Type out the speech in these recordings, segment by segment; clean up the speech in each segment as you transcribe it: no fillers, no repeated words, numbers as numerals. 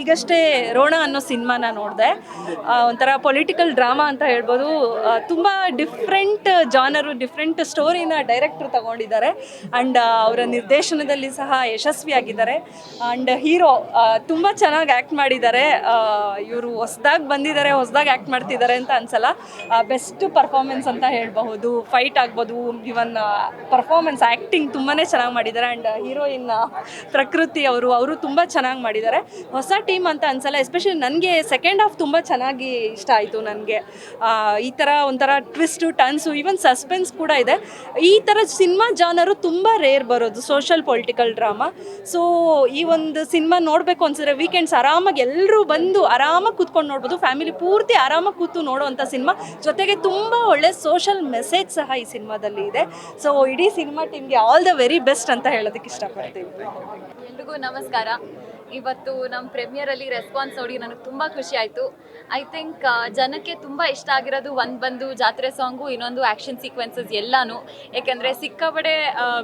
ಈಗಷ್ಟೇ ರೋಣ ಅನ್ನೋ ಸಿನಿಮಾನ ನೋಡಿದೆ. ಒಂಥರ ಪೊಲಿಟಿಕಲ್ ಡ್ರಾಮಾ ಅಂತ ಹೇಳ್ಬೋದು. ತುಂಬ ಡಿಫ್ರೆಂಟ್ ಜಾನರು, ಡಿಫ್ರೆಂಟ್ ಸ್ಟೋರಿನ ಡೈರೆಕ್ಟ್ರು ತಗೊಂಡಿದ್ದಾರೆ. ಆ್ಯಂಡ್ ಅವರ ನಿರ್ದೇಶನದಲ್ಲಿ ಸಹ ಯಶಸ್ವಿಯಾಗಿದ್ದಾರೆ. ಆ್ಯಂಡ್ ಹೀರೋ ತುಂಬ ಚೆನ್ನಾಗಿ ಆ್ಯಕ್ಟ್ ಮಾಡಿದ್ದಾರೆ. ಇವರು ಹೊಸ್ದಾಗಿ ಬಂದಿದ್ದಾರೆ, ಹೊಸ್ದಾಗಿ ಆ್ಯಕ್ಟ್ ಮಾಡ್ತಿದ್ದಾರೆ ಅಂತ ಅನ್ಸಲ್ಲ. ಬೆಸ್ಟ್ ಪರ್ಫಾರ್ಮೆನ್ಸ್ ಅಂತ ಹೇಳಬಹುದು. ಫೈಟ್ ಆಗ್ಬೋದು, ಇವನ್ ಪರ್ಫಾರ್ಮೆನ್ಸ್ ಆ್ಯಕ್ಟಿಂಗ್ ತುಂಬಾ ಚೆನ್ನಾಗಿ ಮಾಡಿದ್ದಾರೆ. ಆ್ಯಂಡ್ ಹೀರೋಯಿನ್ ಪ್ರಕೃತಿ ಅವರು ತುಂಬ ಚೆನ್ನಾಗಿ ಮಾಡಿದ್ದಾರೆ. ಹೊಸ ಟೀಮ್ ಅಂತ ಅನ್ಸಲ್ಲ. ಎಸ್ಪೆಷಲಿ ನನಗೆ ಸೆಕೆಂಡ್ ಹಾಫ್ ತುಂಬ ಚೆನ್ನಾಗಿ ಇಷ್ಟ ಆಯಿತು. ನನಗೆ ಈ ಥರ ಒಂಥರ ಟ್ವಿಸ್ಟು, ಟರ್ನ್ಸು, ಈವನ್ ಸಸ್ಪೆನ್ಸ್ ಕೂಡ ಇದೆ. ಈ ಥರ ಸಿನಿಮಾ ಜಾನರು ತುಂಬ ರೇರ್ ಬರೋದು, ಸೋಷಲ್ ಪೊಲಿಟಿಕಲ್ ಡ್ರಾಮಾ. ಸೊ ಈ ಒಂದು ಸಿನಿಮಾ ನೋಡಬೇಕು ಅನ್ಸಿದ್ರೆ ವೀಕೆಂಡ್ಸ್ ಆರಾಮಾಗಿ ಎಲ್ಲರೂ ಬಂದು ಆರಾಮಾಗಿ ಕೂತ್ಕೊಂಡು ನೋಡ್ಬೋದು. ಫ್ಯಾಮಿಲಿ ಪೂರ್ತಿ ಆರಾಮಾಗಿ ಕೂತು ನೋಡೋವಂಥ ಸಿನಿಮಾ. ಜೊತೆಗೆ ತುಂಬ ಒಳ್ಳೆ ಸೋಷಲ್ ಮೆಸೇಜ್ ಸಹ ಈ ಸಿನಿಮಾದಲ್ಲಿ ಇದೆ. ಸೊ ಇಡೀ ಸಿನಿಮಾ ಟೀಮ್ಗೆ ಆಲ್ ದ ವೆರಿ ಬೆಸ್ಟ್ ಅಂತ ಹೇಳೋದಕ್ಕೆ ಇಷ್ಟಪಡ್ತೀವಿ. ಎಲ್ರಿಗೂ ನಮಸ್ಕಾರ. ಇವತ್ತು ನಮ್ಮ ಪ್ರೀಮಿಯರಲ್ಲಿ ರೆಸ್ಪಾನ್ಸ್ ನೋಡಿ ನನಗೆ ತುಂಬ ಖುಷಿ ಆಯಿತು. ಐ ಥಿಂಕ್ ಜನಕ್ಕೆ ತುಂಬ ಇಷ್ಟ ಆಗಿರೋದು ಒಂದು ಬಂದು ಜಾತ್ರೆ ಸಾಂಗು, ಇನ್ನೊಂದು ಆ್ಯಕ್ಷನ್ ಸೀಕ್ವೆನ್ಸಸ್ ಎಲ್ಲನೂ. ಏಕೆಂದರೆ ಸಿಕ್ಕಾಪಡೆ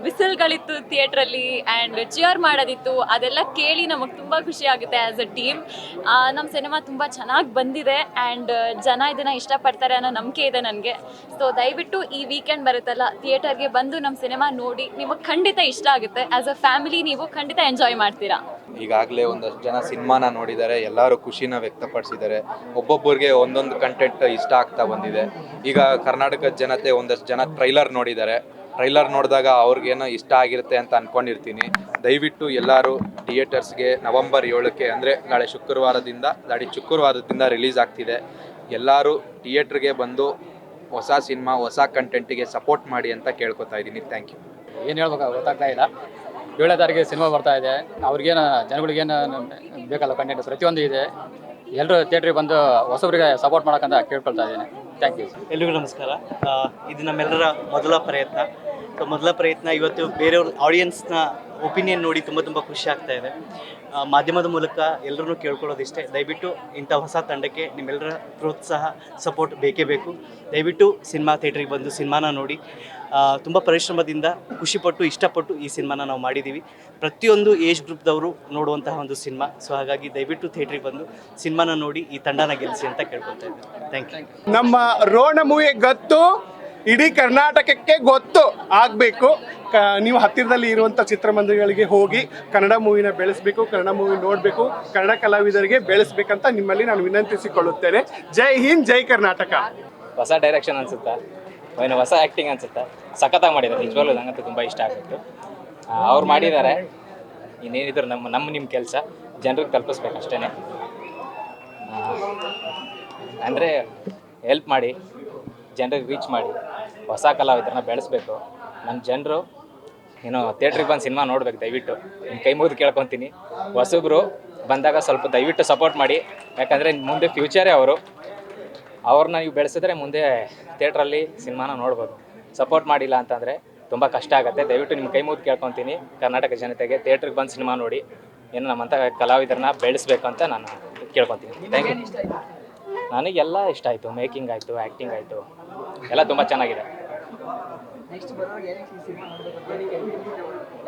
ವಿಸಲ್ಗಳಿತ್ತು ಥಿಯೇಟ್ರಲ್ಲಿ ಆ್ಯಂಡ್ ಚಿಯರ್ ಮಾಡೋದಿತ್ತು. ಅದೆಲ್ಲ ಕೇಳಿ ನಮಗೆ ತುಂಬ ಖುಷಿ ಆಗುತ್ತೆ ಆ್ಯಸ್ ಅ ಟೀಮ್. ನಮ್ಮ ಸಿನಿಮಾ ತುಂಬ ಚೆನ್ನಾಗಿ ಬಂದಿದೆ ಆ್ಯಂಡ್ ಜನ ಇದನ್ನು ಇಷ್ಟಪಡ್ತಾರೆ ಅನ್ನೋ ನಂಬಿಕೆ ಇದೆ ನನಗೆ. ಸೊ ದಯವಿಟ್ಟು ಈ ವೀಕೆಂಡ್ ಬರುತ್ತಲ್ಲ, ಥಿಯೇಟರ್ಗೆ ಬಂದು ನಮ್ಮ ಸಿನಿಮಾ ನೋಡಿ, ನಿಮಗೆ ಖಂಡಿತ ಇಷ್ಟ ಆಗುತ್ತೆ. ಆ್ಯಸ್ ಅ ಫ್ಯಾಮಿಲಿ ನೀವು ಖಂಡಿತ ಎಂಜಾಯ್ ಮಾಡ್ತೀರಾ. ಈಗಾಗಲೇ ಒಂದಷ್ಟು ಜನ ಸಿನಿಮಾನ ನೋಡಿದ್ದಾರೆ, ಎಲ್ಲರೂ ಖುಷಿನ ವ್ಯಕ್ತಪಡಿಸಿದ್ದಾರೆ. ಒಬ್ಬೊಬ್ಬರಿಗೆ ಒಂದೊಂದು ಕಂಟೆಂಟ್ ಇಷ್ಟ ಆಗ್ತಾ ಬಂದಿದೆ. ಈಗ ಕರ್ನಾಟಕದ ಜನತೆ ಒಂದಷ್ಟು ಜನ ಟ್ರೈಲರ್ ನೋಡಿದ್ದಾರೆ. ಟ್ರೈಲರ್ ನೋಡಿದಾಗ ಅವ್ರಿಗೇನೋ ಇಷ್ಟ ಆಗಿರುತ್ತೆ ಅಂತ ಅಂದ್ಕೊಂಡಿರ್ತೀನಿ. ದಯವಿಟ್ಟು ಎಲ್ಲರೂ ಥಿಯೇಟರ್ಸ್ಗೆ ನವೆಂಬರ್ 7ಕ್ಕೆ ಅಂದರೆ ನಾಳೆ ಶುಕ್ರವಾರದಿಂದ ರಿಲೀಸ್ ಆಗ್ತಿದೆ. ಎಲ್ಲರೂ ಥಿಯೇಟ್ರಿಗೆ ಬಂದು ಹೊಸ ಸಿನಿಮಾ, ಹೊಸ ಕಂಟೆಂಟಿಗೆ ಸಪೋರ್ಟ್ ಮಾಡಿ ಅಂತ ಕೇಳ್ಕೊತಾ ಇದ್ದೀನಿ. Thank you. ಏನು ಹೇಳ್ಬೇಕು ಗೊತ್ತಾಗ್ತಾ ಇಲ್ಲ. 7ನೇ ತಾರೀಕಿಗೆ ಸಿನಿಮಾ ಬರ್ತಾ ಇದೆ. ಅವ್ರಿಗೇನು ಜನಗಳಿಗೇನು ಬೇಕಲ್ಲ ಕಂಟೆಂಟ್ ಪ್ರತಿಯೊಂದು ಇದೆ. ಎಲ್ಲರೂ ಥಿಯೇಟ್ರಿಗೆ ಬಂದು ಹೊಸಬ್ರಿಗೆ ಸಪೋರ್ಟ್ ಮಾಡೋಕ್ಕಂತ ಕೇಳ್ಕೊಳ್ತಾ ಇದ್ದೀನಿ. Thank you. ಎಲ್ರಿಗೂ ನಮಸ್ಕಾರ. ಇದು ನಮ್ಮೆಲ್ಲರ ಮೊದಲ ಪ್ರಯತ್ನ. ಮೊದಲ ಪ್ರಯತ್ನ ಇವತ್ತು ಬೇರೆಯವ್ರ ಆಡಿಯನ್ಸ್ನ ಒಪಿನಿಯನ್ ನೋಡಿ ತುಂಬ ಖುಷಿ ಆಗ್ತಾ ಇದೆ. ಮಾಧ್ಯಮದ ಮೂಲಕ ಎಲ್ಲರೂ ಕೇಳ್ಕೊಳ್ಳೋದಿಷ್ಟೇ, ದಯವಿಟ್ಟು ಇಂಥ ಹೊಸ ತಂಡಕ್ಕೆ ನಿಮ್ಮೆಲ್ಲರ ಪ್ರೋತ್ಸಾಹ, ಸಪೋರ್ಟ್ ಬೇಕೇ ಬೇಕು. ದಯವಿಟ್ಟು ಸಿನಿಮಾ ಥಿಯೇಟ್ರಿಗೆ ಬಂದು ಸಿನಿಮಾನ ನೋಡಿ. ತುಂಬ ಪರಿಶ್ರಮದಿಂದ ಖುಷಿಪಟ್ಟು ಇಷ್ಟಪಟ್ಟು ಈ ಸಿನಿಮಾನ ನಾವು ಮಾಡಿದ್ದೀವಿ. ಪ್ರತಿಯೊಂದು ಏಜ್ ಗ್ರೂಪ್ದವರು ನೋಡುವಂತಹ ಒಂದು ಸಿನಿಮಾ. ಸೊ ಹಾಗಾಗಿ ದಯವಿಟ್ಟು ಥಿಯೇಟ್ರಿಗೆ ಬಂದು ಸಿನಿಮಾನ ನೋಡಿ ಈ ತಂಡನ ಗೆಲ್ಲಿಸಿ ಅಂತ ಕೇಳ್ಕೊತಾ ಇದ್ದೀನಿ. Thank you. ನಮ್ಮ ರೋಣ ಮೂವಿ ಗೊತ್ತು, ಇಡೀ ಕರ್ನಾಟಕಕ್ಕೆ ಗೊತ್ತು ಆಗಬೇಕು. ನೀವು ಹತ್ತಿರದಲ್ಲಿ ಇರುವಂಥ ಚಿತ್ರಮಂದಿರಗಳಿಗೆ ಹೋಗಿ ಕನ್ನಡ ಮೂವಿನ ಬೆಳೆಸಬೇಕು, ಕನ್ನಡ ಮೂವಿ ನೋಡಬೇಕು, ಕನ್ನಡ ಕಲಾವಿದರಿಗೆ ಬೆಳೆಸಬೇಕಂತ ನಿಮ್ಮಲ್ಲಿ ನಾನು ವಿನಂತಿಸಿಕೊಳ್ಳುತ್ತೇನೆ. ಜೈ ಹಿಂದ್, ಜೈ ಕರ್ನಾಟಕ. ಹೊಸ ಡೈರೆಕ್ಷನ್ ಅನಿಸುತ್ತಾ, ಏನು ಹೊಸ ಆ್ಯಕ್ಟಿಂಗ್ ಅನಿಸುತ್ತಾ, ಸಖತ್ತಾಗಿ ಮಾಡಿದ್ದಾರೆ. ನಿಜವಾಗ್ಲೂ ನಂಗಂತೂ ತುಂಬ ಇಷ್ಟ ಆಗುತ್ತೆ. ಅವ್ರು ಮಾಡಿದ್ದಾರೆ. ಇನ್ನೇನಿದ್ರು ನಿಮ್ಮ ಕೆಲಸ ಜನರಿಗೆ ತಲುಪಿಸ್ಬೇಕು ಅಷ್ಟೇ. ಅಂದರೆ ಹೆಲ್ಪ್ ಮಾಡಿ, ಜನರಿಗೆ ರೀಚ್ ಮಾಡಿ, ಹೊಸ ಕಲಾವಿದರನ್ನ ಬೆಳೆಸಬೇಕು. ನಮ್ಮ ಜನರು ಏನೋ ಥಿಯೇಟ್ರಿಗೆ ಬಂದು ಸಿನಿಮಾ ನೋಡ್ಬೇಕು. ದಯವಿಟ್ಟು ನಿಮ್ಮ ಕೈ ಮುಗಿದು ಕೇಳ್ಕೊತೀನಿ. ಹೊಸಬ್ರು ಬಂದಾಗ ಸ್ವಲ್ಪ ದಯವಿಟ್ಟು ಸಪೋರ್ಟ್ ಮಾಡಿ. ಯಾಕಂದರೆ ಮುಂದೆ ಫ್ಯೂಚರೇ ಅವ್ರನ್ನ ನೀವು ಬೆಳೆಸಿದ್ರೆ ಮುಂದೆ ಥಿಯೇಟ್ರಲ್ಲಿ ಸಿನಿಮಾನ ನೋಡ್ಬೋದು. ಸಪೋರ್ಟ್ ಮಾಡಿಲ್ಲ ಅಂತಂದರೆ ತುಂಬ ಕಷ್ಟ ಆಗುತ್ತೆ. ದಯವಿಟ್ಟು ನಿಮ್ಮ ಕೈ ಮುಗಿದು ಕೇಳ್ಕೊತೀನಿ. ಕರ್ನಾಟಕ ಜನತೆಗೆ ಥಿಯೇಟ್ರಿಗೆ ಬಂದು ಸಿನಿಮಾ ನೋಡಿ, ಏನು ನಮ್ಮಂಥ ಕಲಾವಿದರನ್ನ ಬೆಳೆಸಬೇಕು ಅಂತ ನಾನು ಕೇಳ್ಕೊತೀನಿ. Thank you. ನನಗೆಲ್ಲ ಇಷ್ಟ ಆಯಿತು. ಮೇಕಿಂಗ್ ಆಯಿತು, ಆ್ಯಕ್ಟಿಂಗ್ ಆಯಿತು, ಎಲ್ಲ ತುಂಬ ಚೆನ್ನಾಗಿದೆ.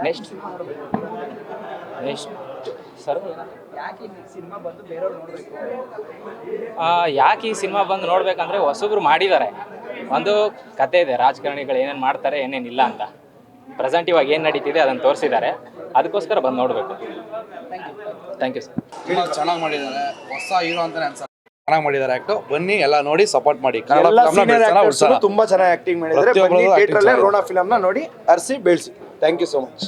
ನೆಕ್ಸ್ಟ್ ಸರ್ ಯಾಕೆ ಈ ಸಿನಿಮಾ ಬಂದು ನೋಡಬೇಕಂದ್ರೆ ಹೊಸಬ್ರು ಮಾಡಿದ್ದಾರೆ. ಒಂದು ಕತೆ ಇದೆ, ರಾಜಕಾರಣಿಗಳು ಏನೇನು ಮಾಡ್ತಾರೆ ಏನೇನಿಲ್ಲ ಅಂತ. ಪ್ರೆಸೆಂಟ್ ಇವಾಗ ಏನು ನಡೀತಿದೆ ಅದನ್ನು ತೋರಿಸಿದ್ದಾರೆ. ಅದಕ್ಕೋಸ್ಕರ ಬಂದು ನೋಡಬೇಕು. Thank you sir. ಚೆನ್ನಾಗಿ ಮಾಡಿದ್ದಾರೆ. ಹೊಸ ಹೀರೋ ಅಂತಾನೆ ಅನ್ಸ ಚೆನ್ನಾಗಿ ಮಾಡಿದ್ದಾರೆ. ಆಕ್ಟು ಬನ್ನಿ, ಎಲ್ಲ ನೋಡಿ ಸಪೋರ್ಟ್ ಮಾಡಿ. ತುಂಬಾ ಚೆನ್ನಾಗಿ ಆಕ್ಟಿಂಗ್ ಮಾಡಿದ್ದಾರೆ. ರೋಣ ಫಿಲಮ್ನ ನೋಡಿ ಅರ್ಸಿ ಬೆಳೆಸಿ. Thank you so much.